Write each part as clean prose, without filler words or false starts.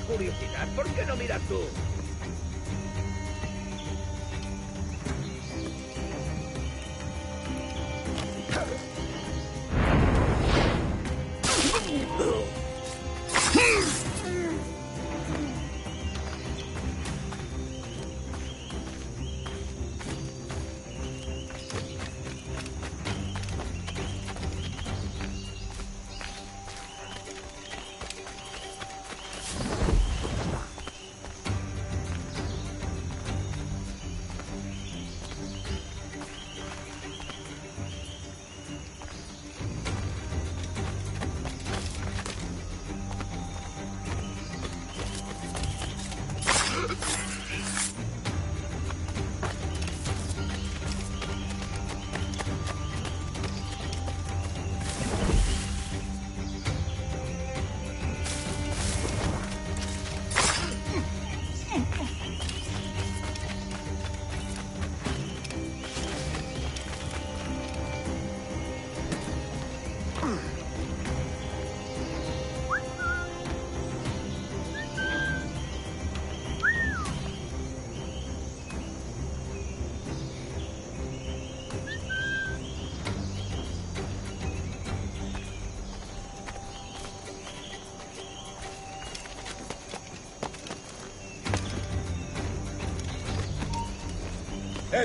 Curiosidad, ¿por qué no miras tú?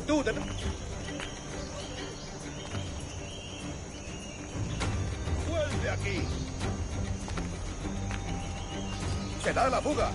¡Tú! ¡Vuelve aquí! ¡Se da la fuga!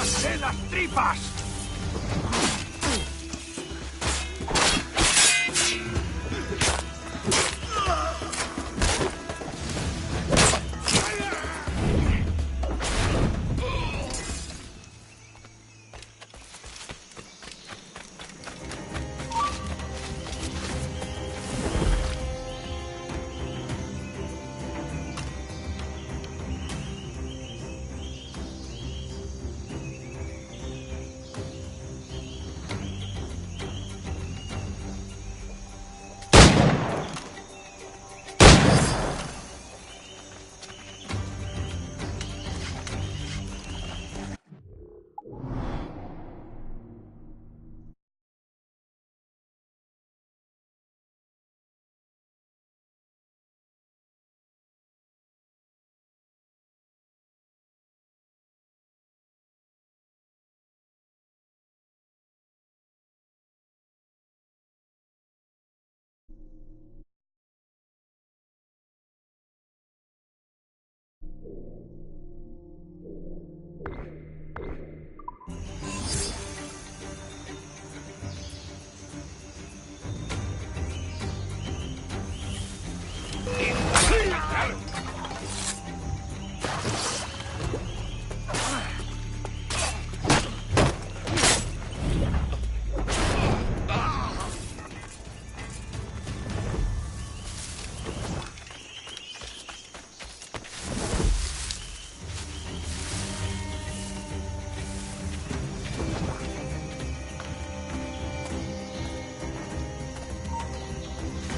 pasaré las tripas!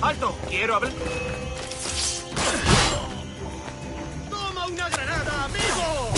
¡Alto! ¡Quiero hablar! ¡Toma una granada, amigo!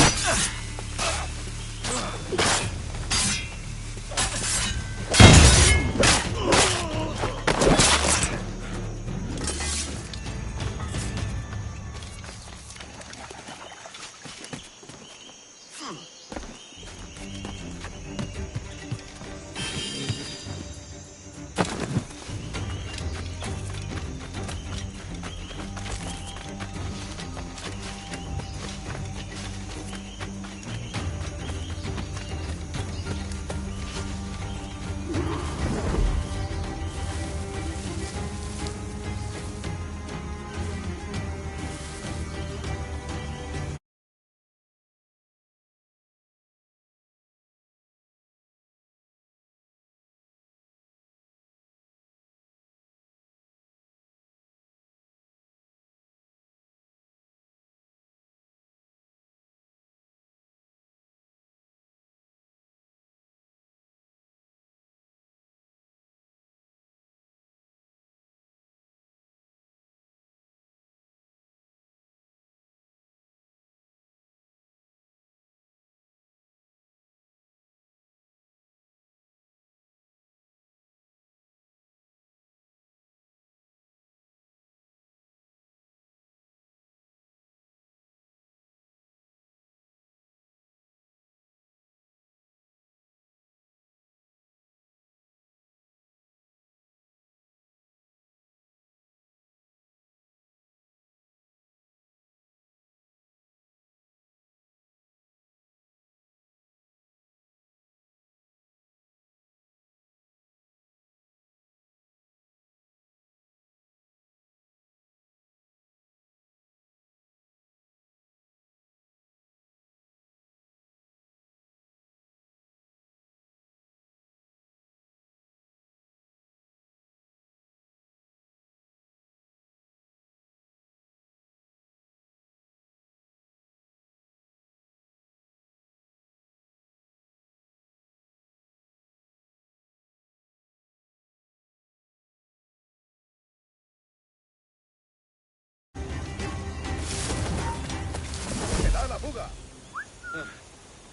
¡Se da la fuga!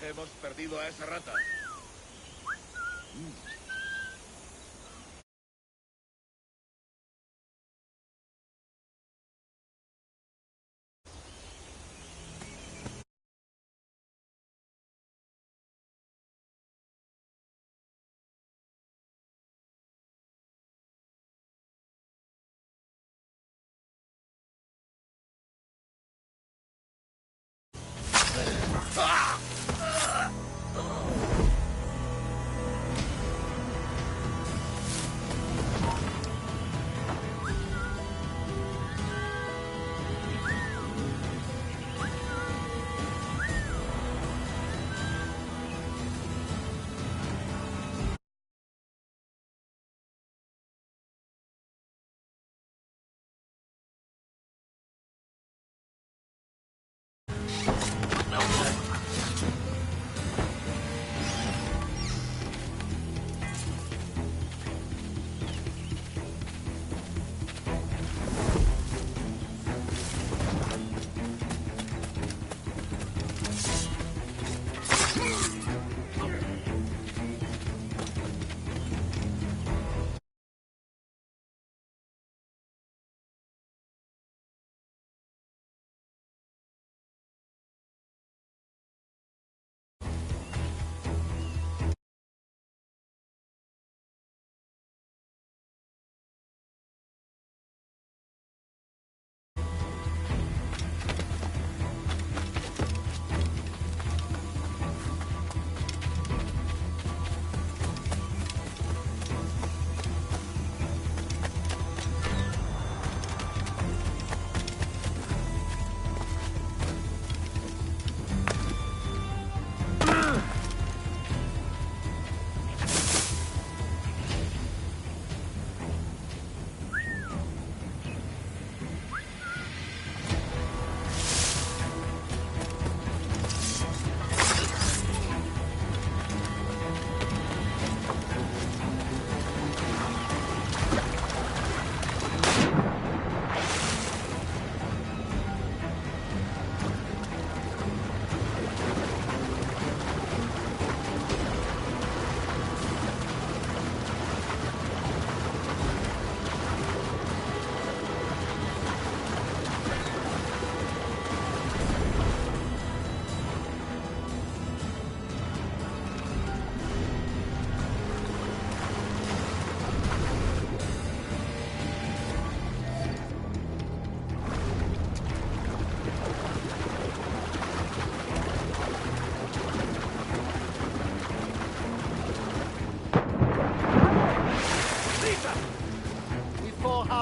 Hemos perdido a esa rata.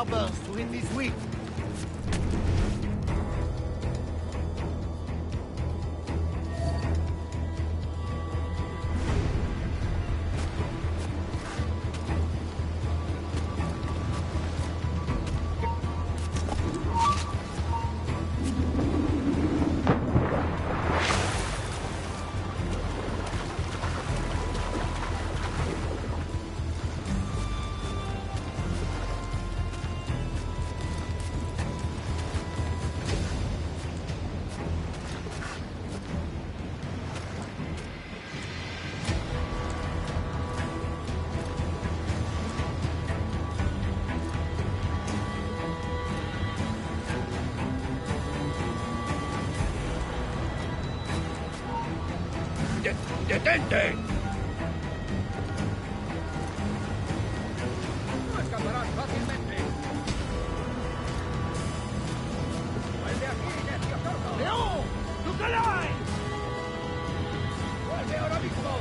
starburst to hit this week. ¡Detente! No escaparás fácilmente. ¡Vuelve aquí, necio sordo! ¡León! ¡Look alive! ¡Vuelve ahora mismo!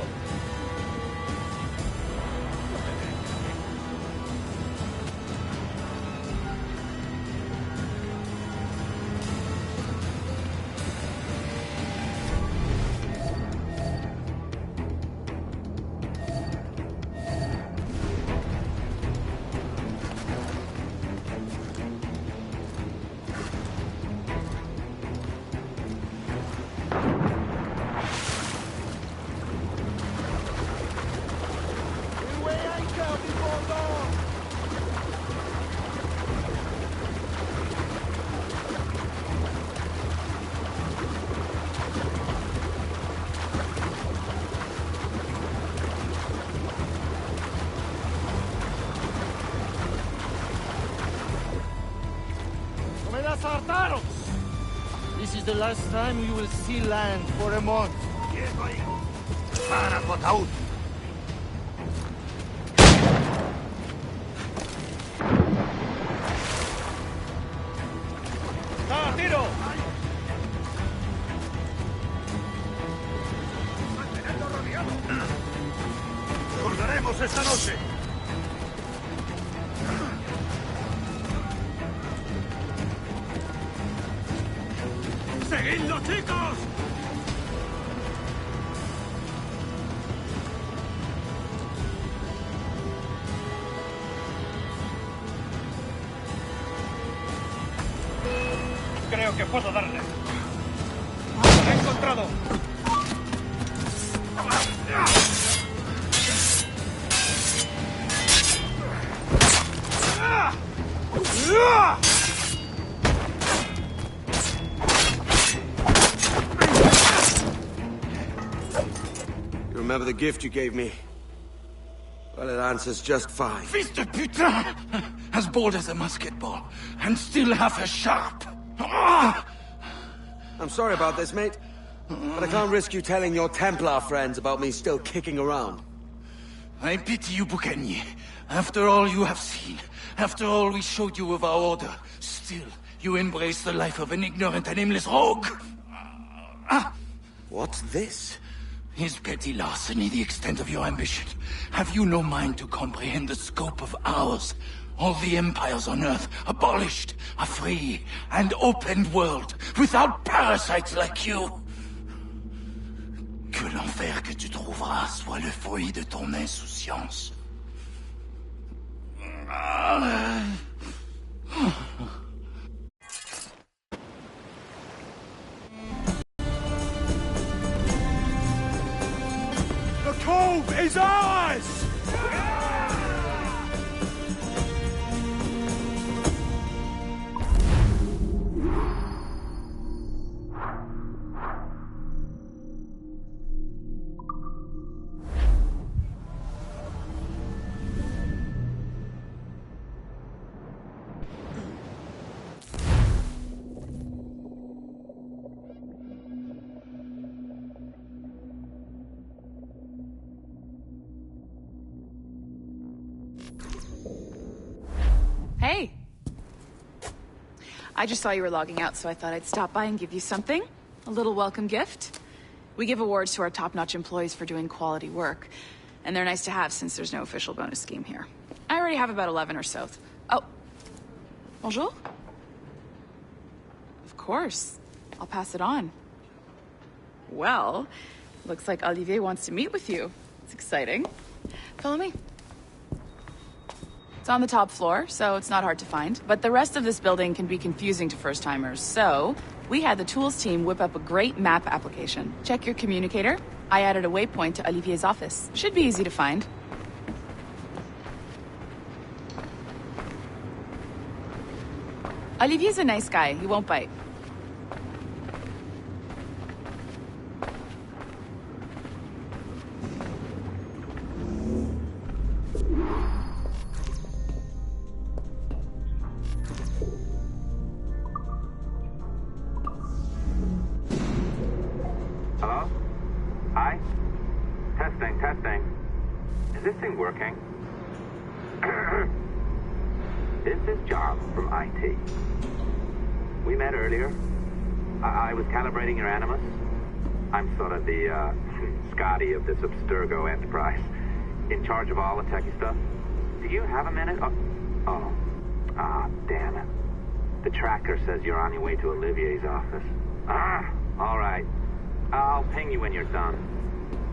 This is the last time we will see land for a month. Para tu ataúd. ¡Ah, tiro! ¡Mantenedlo rodeado! Recordaremos esta noche. ¡Seguidlo, chicos! Creo que puedo darle. ¡Lo he encontrado! Remember the gift you gave me? Well, it answers just fine. Fils de putain! As bold as a musket ball, and still half as sharp. Ah! I'm sorry about this, mate. But I can't risk you telling your Templar friends about me still kicking around. I pity you, Boucanier. After all you have seen, after all we showed you of our order, still you embrace the life of an ignorant and aimless rogue. What's this? Is petty larceny the extent of your ambition? Have you no mind to comprehend the scope of ours? All the empires on Earth abolished, a free and open world, without parasites like you. Que l'enfer que tu trouveras soit le fruit de ton insouciance. The cove is ours! Hey! I just saw you were logging out, so I thought I'd stop by and give you something. A little welcome gift. We give awards to our top-notch employees for doing quality work, and they're nice to have since there's no official bonus scheme here. I already have about 11 or so. Oh, Bonjour? Of course. I'll pass it on. Well, looks like Olivier wants to meet with you. It's exciting. Follow me. It's on the top floor, so it's not hard to find. But the rest of this building can be confusing to first-timers, so we had the tools team whip up a great map application. Check your communicator. I added a waypoint to Olivier's office. Should be easy to find. Olivier's a nice guy. He won't bite. Hello? Hi? Testing. Is this thing working? This is John from IT. We met earlier. I was calibrating your Animus. I'm sort of the, Scotty of this Abstergo enterprise. In charge of all the techie stuff. Do you have a minute? Damn it. The tracker says you're on your way to Olivier's office. All right. I'll ping you when you're done.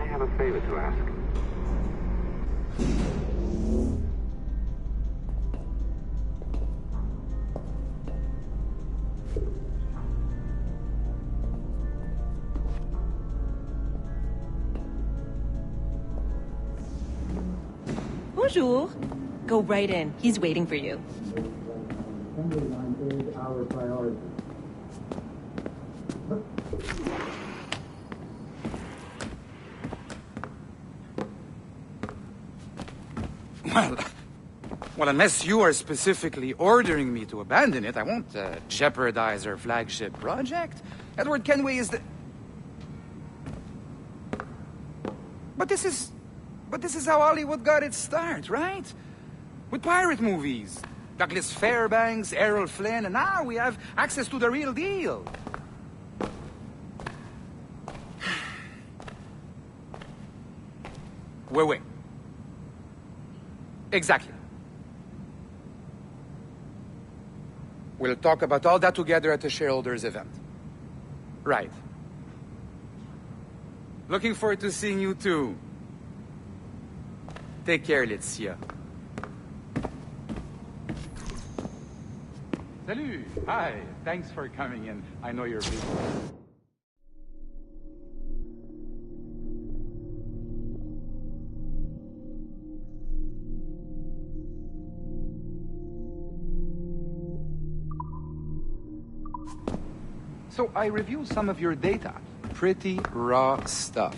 I have a favor to ask. Bonjour. Go right in. He's waiting for you. Assembly line is our priority. Well, unless you are specifically ordering me to abandon it, I won't jeopardize our flagship project. Edward Kenway is the... But this is how Hollywood got its start, right? With pirate movies. Douglas Fairbanks, Errol Flynn, and now we have access to the real deal. Wait. Exactly. We'll talk about all that together at the shareholders event. Right. Looking forward to seeing you too. Take care, Laetitia. Salut! Hi, thanks for coming in. I know you're busy. So I reviewed some of your data. Pretty raw stuff.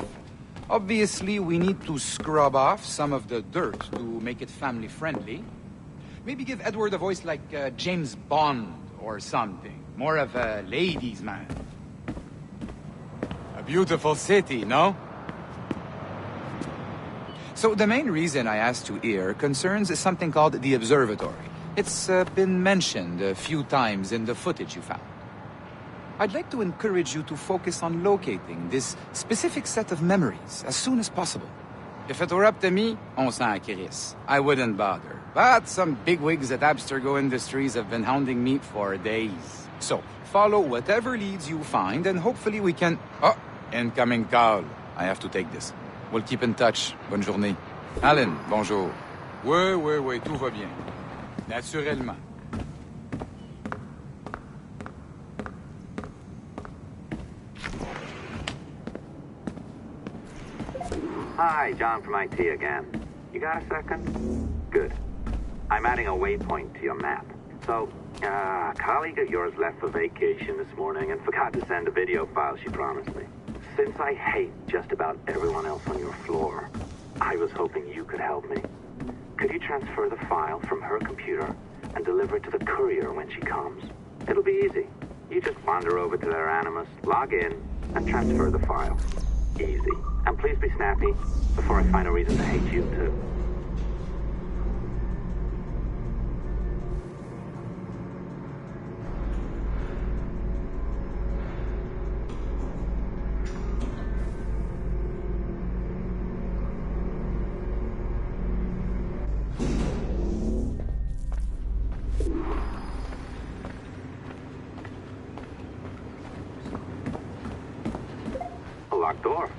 Obviously, we need to scrub off some of the dirt to make it family-friendly. Maybe give Edward a voice like James Bond or something. More of a ladies' man. A beautiful city, no? So the main reason I asked you here concerns something called the observatory. It's been mentioned a few times in the footage you found. I'd like to encourage you to focus on locating this specific set of memories as soon as possible. If it were up to me, on s'en crisse. I wouldn't bother. But some bigwigs at Abstergo Industries have been hounding me for days. So, follow whatever leads you find, and hopefully we can... Oh, incoming call. I have to take this. We'll keep in touch. Bonne journée. Alan, bonjour. Oui, tout va bien. Naturellement. Hi, John from IT again. You got a second? Good. I'm adding a waypoint to your map. So, a colleague of yours left for vacation this morning and forgot to send a video file she promised me. Since I hate just about everyone else on your floor, I was hoping you could help me. Could you transfer the file from her computer and deliver it to the courier when she comes? It'll be easy. You just wander over to their Animus, log in, and transfer the file. Easy. And please be snappy before I find a reason to hate you too. locked door.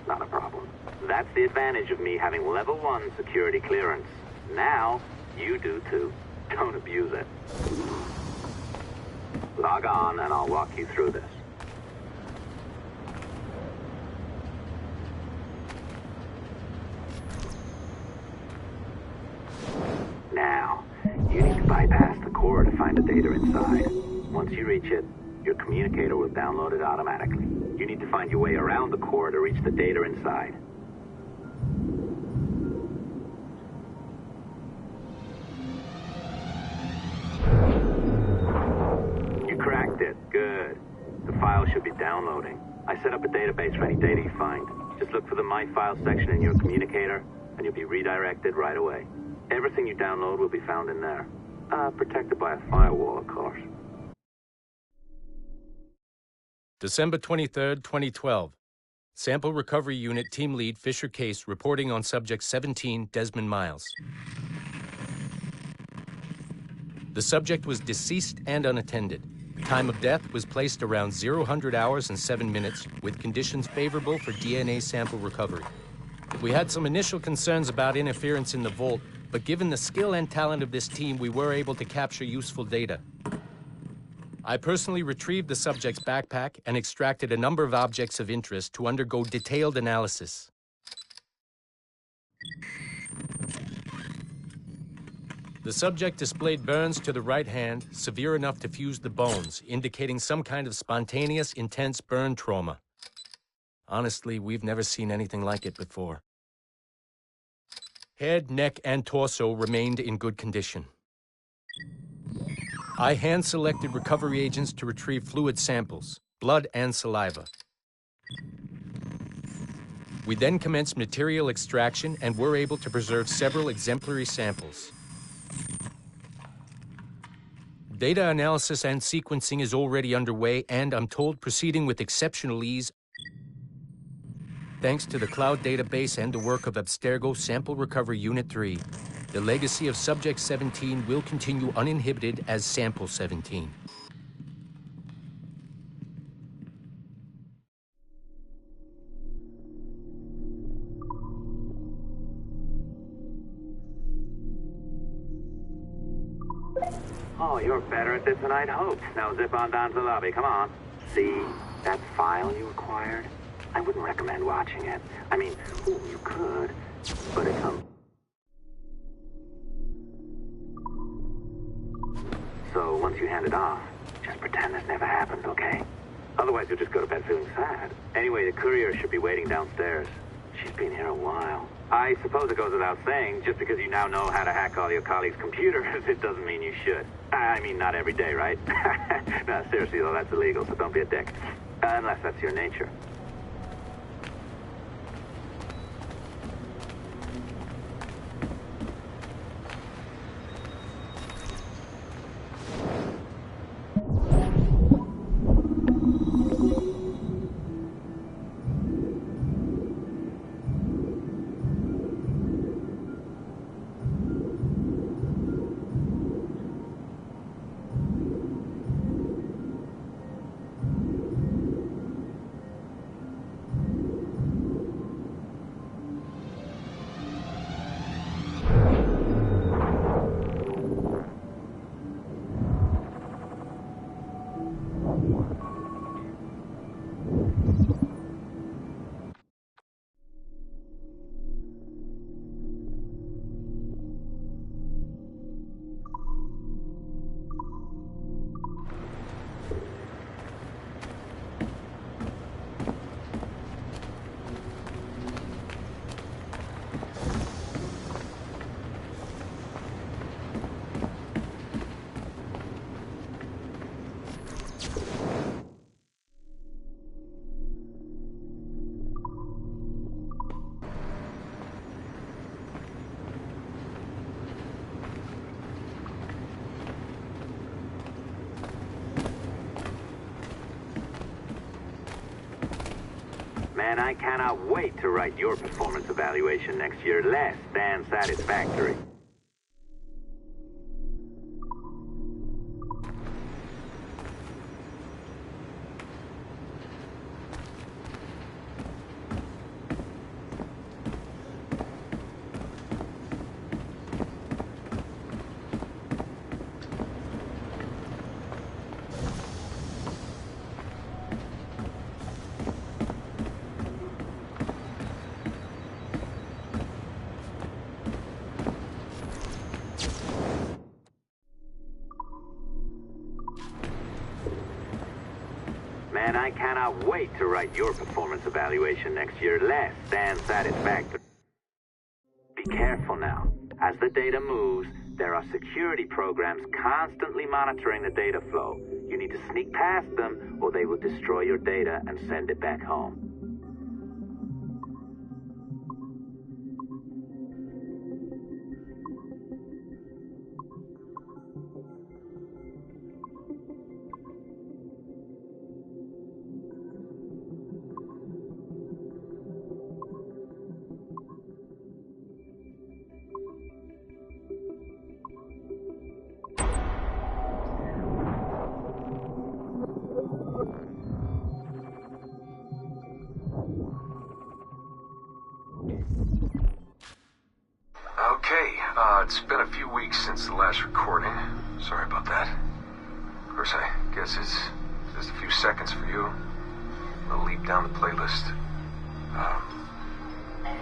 Not a problem. That's the advantage of me having level 1 security clearance. Now, you do too. Don't abuse it. Log on and I'll walk you through this. Now, you need to bypass the core to find the data inside. Once you reach it, your communicator will download it automatically. You need to find your way around the core to reach the data inside. You cracked it. Good. The file should be downloading. I set up a database for any data you find. Just look for the My Files section in your communicator, and you'll be redirected right away. Everything you download will be found in there. Protected by a firewall, of course. December 23rd, 2012. Sample Recovery Unit Team Lead Fisher Case reporting on Subject 17, Desmond Miles. The subject was deceased and unattended. Time of death was placed around 00 hours and 7 minutes, with conditions favorable for DNA sample recovery. We had some initial concerns about interference in the vault, but given the skill and talent of this team, we were able to capture useful data. I personally retrieved the subject's backpack and extracted a number of objects of interest to undergo detailed analysis. The subject displayed burns to the right hand, severe enough to fuse the bones, indicating some kind of spontaneous, intense burn trauma. Honestly, we've never seen anything like it before. Head, neck, and torso remained in good condition. I hand-selected recovery agents to retrieve fluid samples, blood and saliva. We then commenced material extraction and were able to preserve several exemplary samples. Data analysis and sequencing is already underway, and I'm told proceeding with exceptional ease. Thanks to the cloud database and the work of Abstergo Sample Recovery Unit 3, the legacy of Subject 17 will continue uninhibited as Sample 17. Oh, you're better at this than I'd hoped. Now zip on down to the lobby. Come on. See that file you acquired? I wouldn't recommend watching it. I mean, you could, but it's So once you hand it off, just pretend this never happened, okay? Otherwise you'll just go to bed feeling sad. Anyway, the courier should be waiting downstairs. She's been here a while. I suppose it goes without saying, just because you now know how to hack all your colleagues' computers, it doesn't mean you should. I mean, not every day, right? No, seriously though, that's illegal, so don't be a dick. Unless that's your nature. Man, I cannot wait to write your performance evaluation next year. Less than satisfactory. I cannot wait to write your performance evaluation next year less than satisfactory. Be careful now. As the data moves, there are security programs constantly monitoring the data flow. You need to sneak past them, or they will destroy your data and send it back home. Okay, it's been a few weeks since the last recording. Sorry about that. Of course, I guess it's just a few seconds for you. We'll leap down the playlist.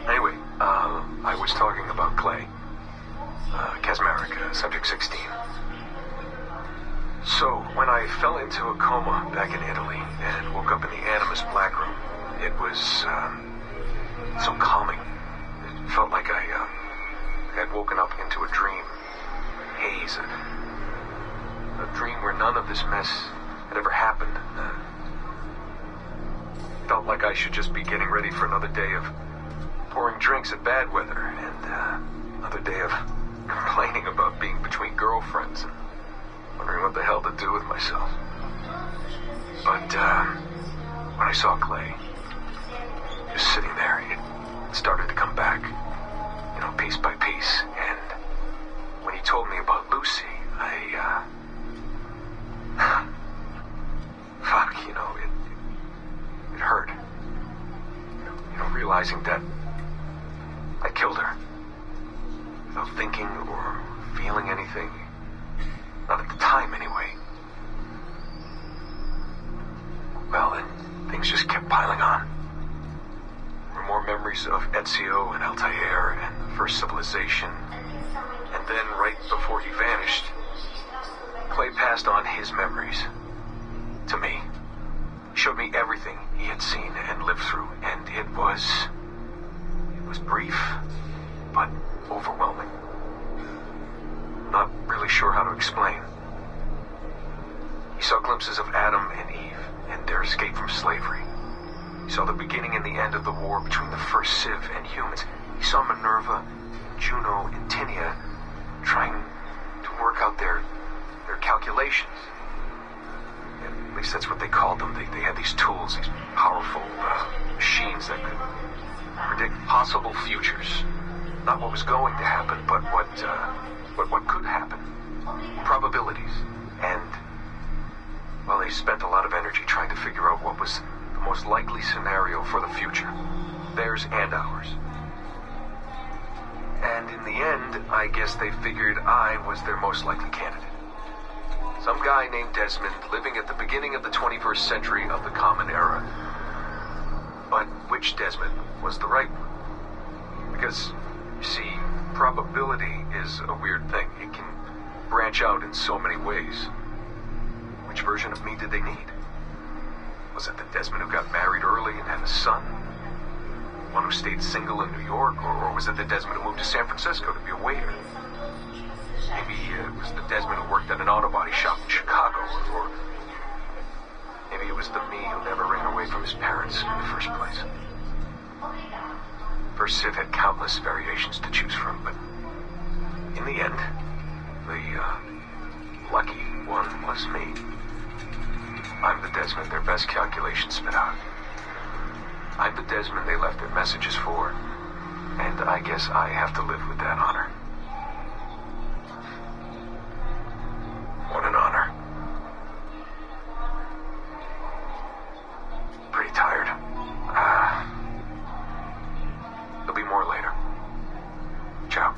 Anyway, I was talking about Clay. Kasmeric, subject 16. So, when I fell into a coma back in Italy and woke up in the Animus Black Room, it was, so calming. It felt like I had woken up into a dream. Haze. A dream where none of this mess had ever happened. Felt like I should just be getting ready for another day of pouring drinks at bad weather and another day of complaining about being between girlfriends and wondering what the hell to do with myself. But when I saw Clay just sitting there, it started to come back. You know, piece by piece, and when he told me about Lucy, fuck, you know, it hurt. You know, realizing that I killed her without thinking or feeling anything. Not at the time, anyway. Well, then things just kept piling on. There were more memories of Ezio and Altair and the first civilization. And then, right before he vanished, Clay passed on his memories to me. He showed me everything he had seen and lived through, and it was brief, but overwhelming. Not really sure how to explain. He saw glimpses of Adam and Eve and their escape from slavery. He saw the beginning and the end of the war between the first Civ and humans. He saw Minerva, Juno, and Tinia trying to work out their calculations. At least that's what they called them. They had these tools, these powerful machines that could predict possible futures. Not what was going to happen, but what could happen. Probabilities. And, well, they spent a lot of energy trying to figure out what was the most likely scenario for the future. Theirs and ours. And in the end, I guess they figured I was their most likely candidate. Some guy named Desmond living at the beginning of the 21st century of the Common Era. But which Desmond was the right one? Because, you see, probability is a weird thing. It can branch out in so many ways. Which version of me did they need? Was it the Desmond who got married early and had a son? One who stayed single in New York? Or was it the Desmond who moved to San Francisco to be a waiter? Maybe it was the Desmond who worked at an auto body shop in Chicago, or maybe it was the me who never ran away from his parents in the first place. First Civ had countless variations to choose from, but in the end, the lucky one was me. I'm the Desmond their best calculations spit out. I'm the Desmond they left their messages for, and I guess I have to live with that honor. What an honor. Pretty tired. There'll be more later. Ciao.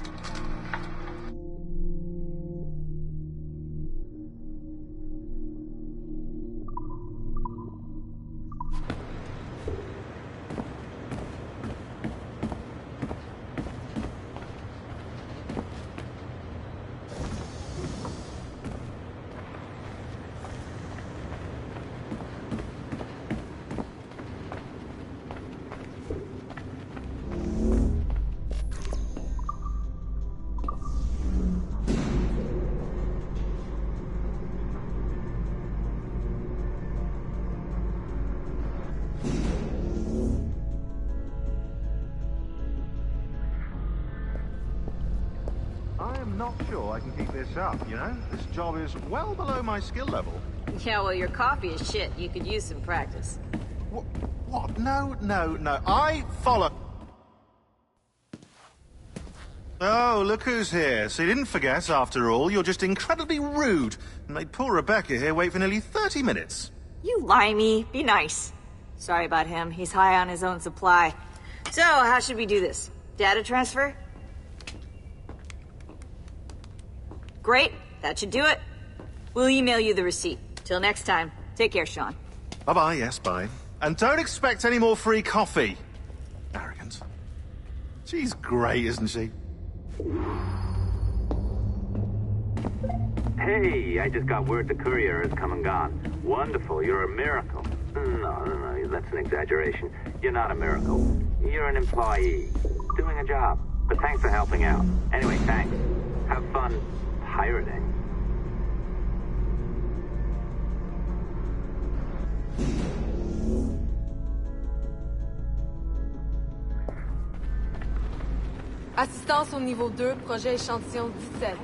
not sure I can keep this up, you know? This job is well below my skill level. Yeah, well, your coffee is shit. You could use some practice. What? No. I follow... Oh, look who's here. So you didn't forget, after all. You're just incredibly rude and made poor Rebecca here wait for nearly 30 minutes. You limey. Be nice. Sorry about him. He's high on his own supply. So, how should we do this? Data transfer? Great. That should do it. We'll email you the receipt. Till next time. Take care, Sean. Bye-bye, yes, bye. And don't expect any more free coffee. Arrogant. She's great, isn't she? Hey, I just got word the courier has come and gone. Wonderful, you're a miracle. No, that's an exaggeration. You're not a miracle. You're an employee. Doing a job. But thanks for helping out. Anyway, thanks. Have fun pirating. Assistance au niveau 2, projet échantillon 17.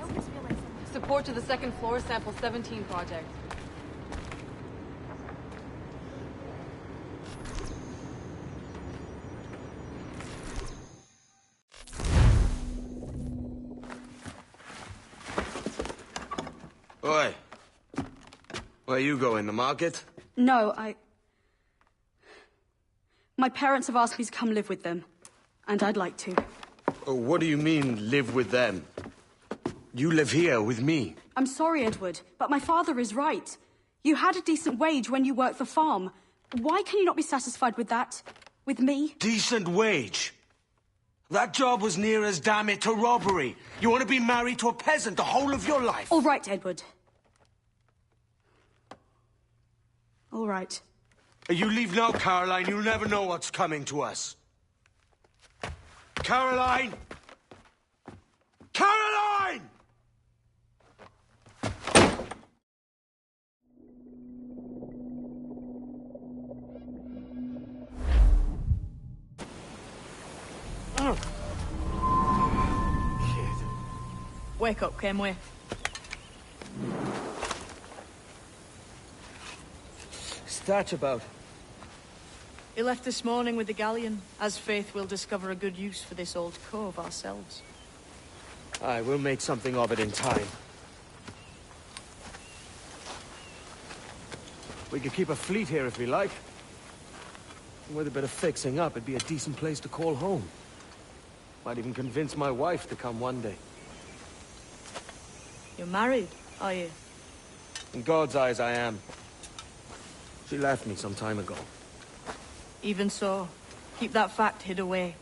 Support to the second floor, sample 17 project. Oi. Where you going, the market? No, my parents have asked me to come live with them. And I'd like to. Oh, what do you mean, live with them? You live here with me. I'm sorry, Edward, but my father is right. You had a decent wage when you worked the farm. Why can you not be satisfied with that? With me? Decent wage? That job was near as, damn it, to robbery. You want to be married to a peasant the whole of your life? All right, Edward. All right. You leave now, Caroline. You'll never know what's coming to us. Caroline! Caroline! Wake up, Kenway. What's that about? He left this morning with the galleon. As faith, we'll discover a good use for this old cove ourselves. Aye, we'll make something of it in time. We could keep a fleet here if we like. With a bit of fixing up, it'd be a decent place to call home. Might even convince my wife to come one day. You're married, are you? In God's eyes, I am. She left me some time ago. Even so, keep that fact hid away.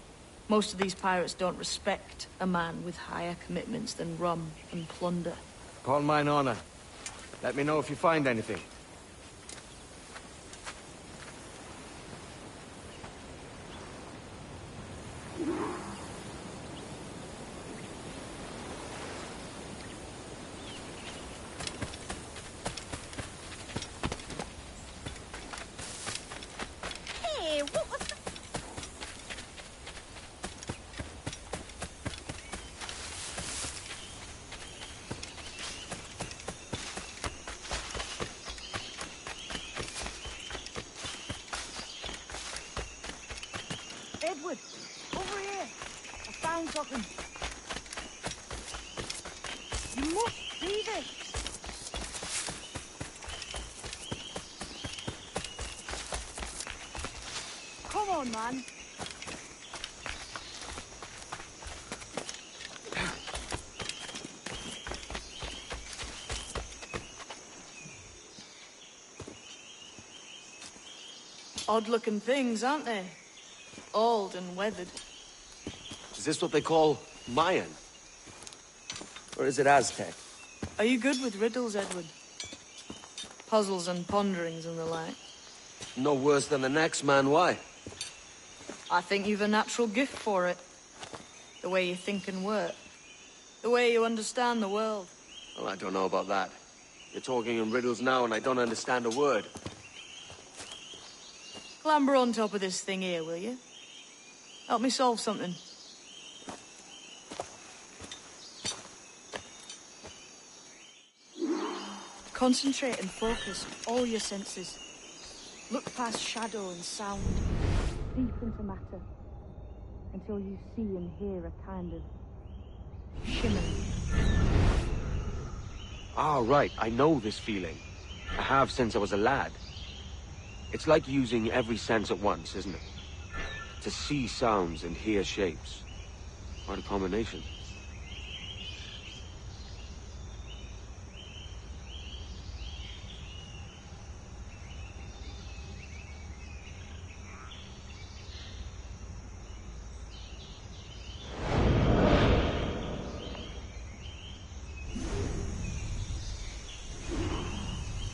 Most of these pirates don't respect a man with higher commitments than rum and plunder. Upon mine honor. Let me know if you find anything. Edward, over here. I found something. You must see this. Come on, man. Odd-looking things, aren't they? Old and weathered. Is this what they call Mayan? Or is it Aztec? Are you good with riddles, Edward? Puzzles and ponderings and the like? No worse than the next man, why? I think you've a natural gift for it. The way you think and work. The way you understand the world. Well, I don't know about that. You're talking in riddles now and I don't understand a word. Clamber on top of this thing here, will you? Help me solve something. Concentrate and focus all your senses. Look past shadow and sound, deep into matter, until you see and hear a kind of shimmering. Ah, right. I know this feeling. I have since I was a lad. It's like using every sense at once, isn't it? To see sounds and hear shapes. What a combination.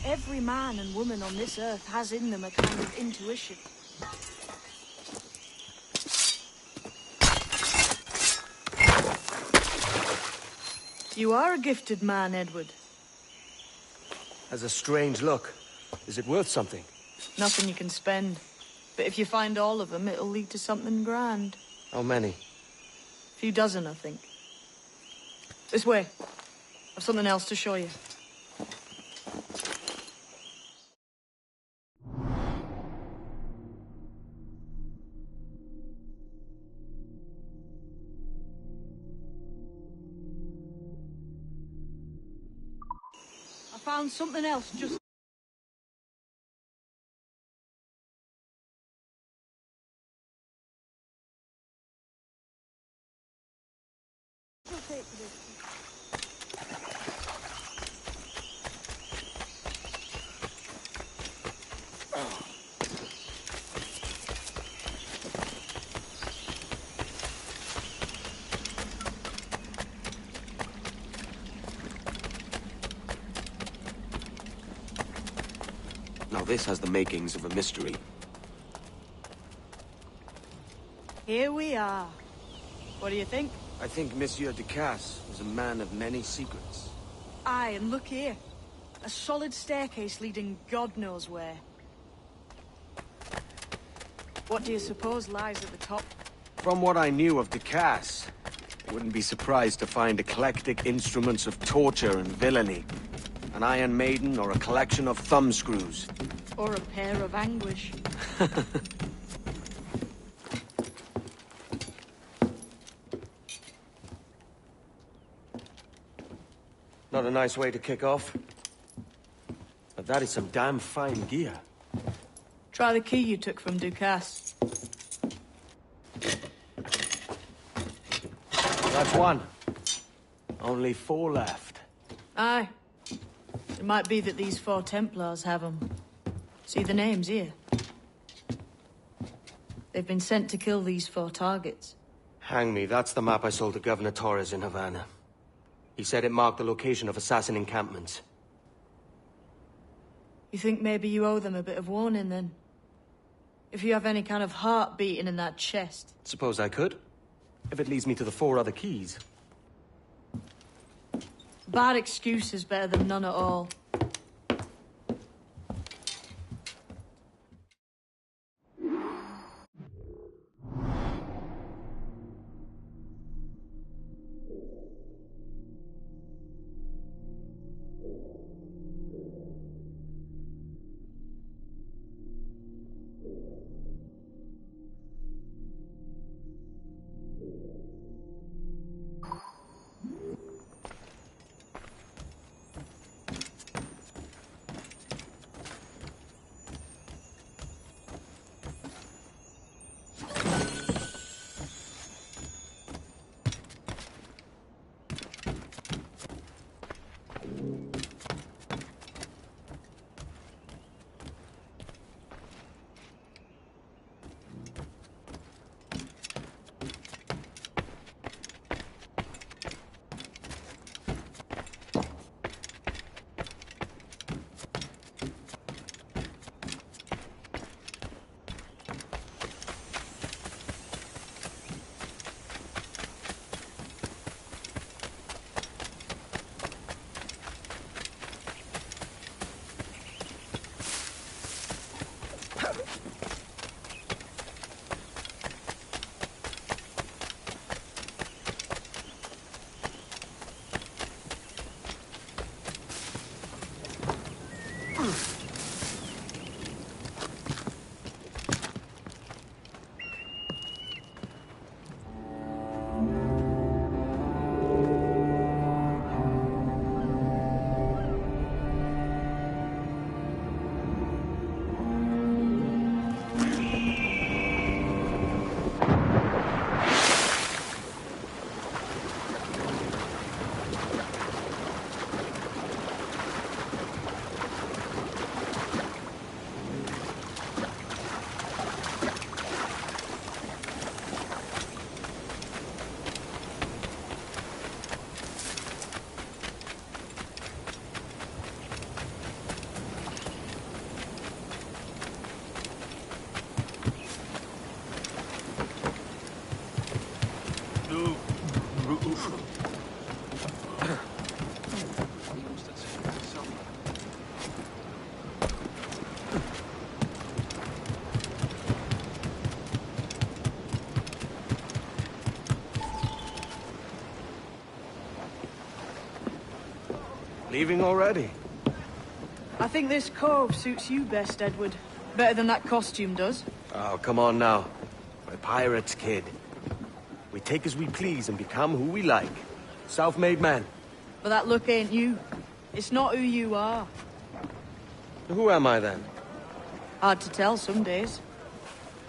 Every man and woman on this earth has in them a kind of intuition. You are a gifted man, Edward. Has a strange look. Is it worth something? Nothing you can spend. But if you find all of them, it'll lead to something grand. How many? A few dozen, I think. This way. I've something else to show you. I found something else just... Now this has the makings of a mystery. Here we are. What do you think? I think Monsieur Ducasse was a man of many secrets. Aye, and look here. A solid staircase leading God knows where. What do you suppose lies at the top? From what I knew of Ducasse, I wouldn't be surprised to find eclectic instruments of torture and villainy. An Iron Maiden or a collection of thumbscrews. Or a pair of anguish. Not a nice way to kick off. But that is some damn fine gear. Try the key you took from Ducasse. That's one. Only 4 left. Aye. It might be that these 4 Templars have them. See the names here? They've been sent to kill these 4 targets. Hang me, that's the map I sold to Governor Torres in Havana. He said it marked the location of assassin encampments. You think maybe you owe them a bit of warning, then? If you have any kind of heart beating in that chest. Suppose I could. If it leads me to the 4 other keys. Bad excuse is better than none at all. Leaving already? I think this cove suits you best, Edward. Better than that costume does. Oh, come on now. We're pirates, kid. We take as we please and become who we like. Self-made men. But that look ain't you. It's not who you are. Who am I, then? Hard to tell some days.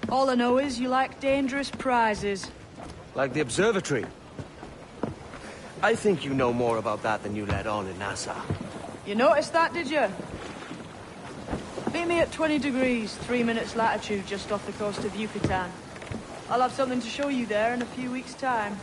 All I know is you like dangerous prizes. Like the observatory. I think you know more about that than you let on in Nassau. You noticed that, did you? Meet me at 20 degrees, 3 minutes latitude just off the coast of Yucatan. I'll have something to show you there in a few weeks' time.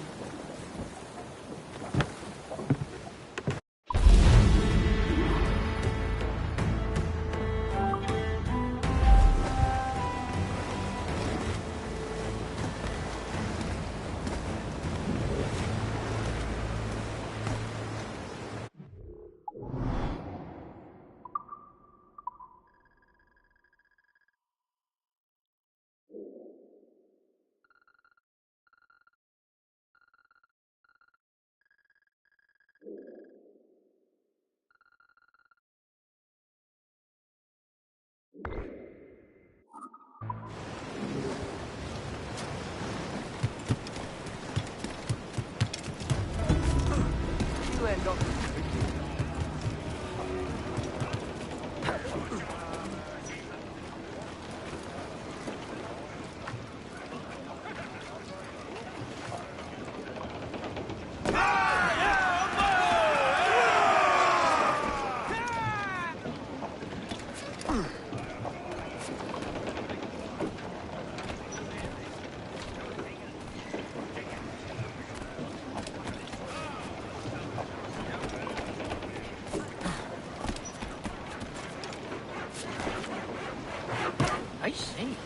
I see.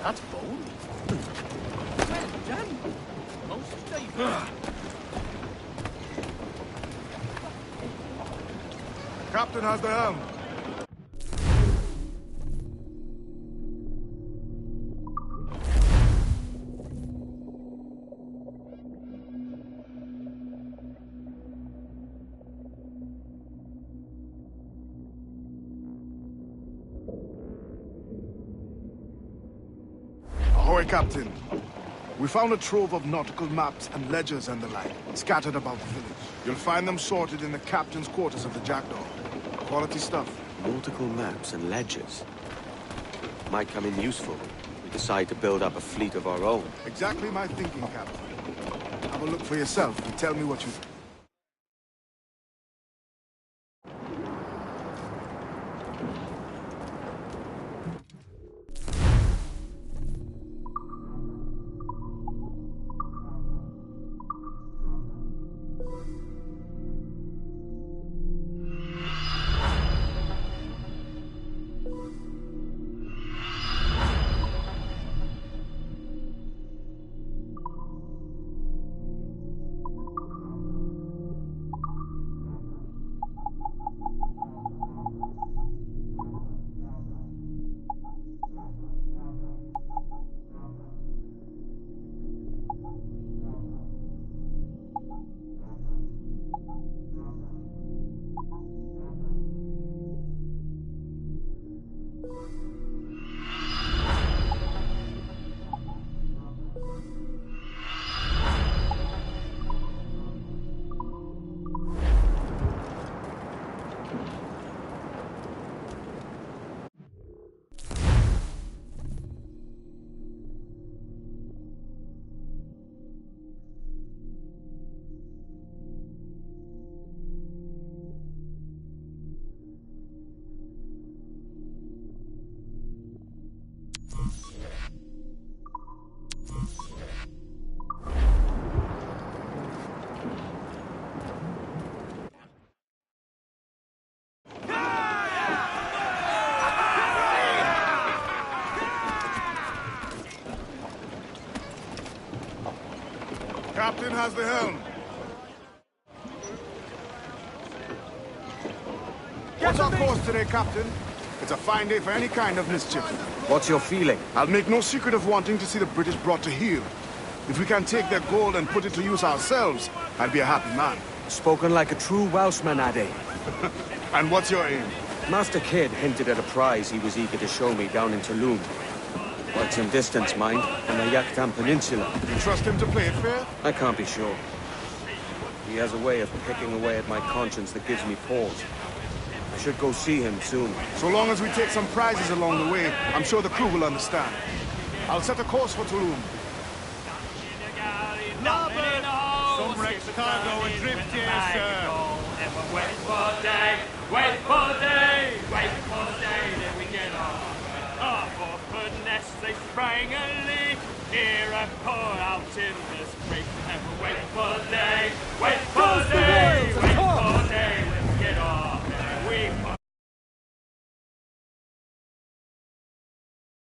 That's bold. Well done. Most diverting. Captain has the helm. Ahoy, Captain. We found a trove of nautical maps and ledgers and the like, scattered about the village. You'll find them sorted in the captain's quarters of the Jackdaw. Quality stuff. Nautical maps and ledgers. Might come in useful if we decide to build up a fleet of our own. Exactly my thinking, Captain. Have a look for yourself and tell me what you... Captain has the helm. What's our course today, Captain? It's a fine day for any kind of mischief. What's your feeling? I'll make no secret of wanting to see the British brought to heel. If we can take their gold and put it to use ourselves, I'd be a happy man. Spoken like a true Welshman, Ade. And what's your aim? Master Kidd hinted at a prize he was eager to show me down in Tulum. Quite some distance, mind, on the Yaktan Peninsula. You trust him to play it fair? I can't be sure. He has a way of picking away at my conscience that gives me pause. I should go see him soon. So long as we take some prizes along the way, I'm sure the crew will understand. I'll set a course for Tulum. Some wrecked cargo adrift here, sir. Wait for day, wait for day, wait for day, then we get on. Oh, for nest they sprang a leak, here I pour out in the spring, and wait for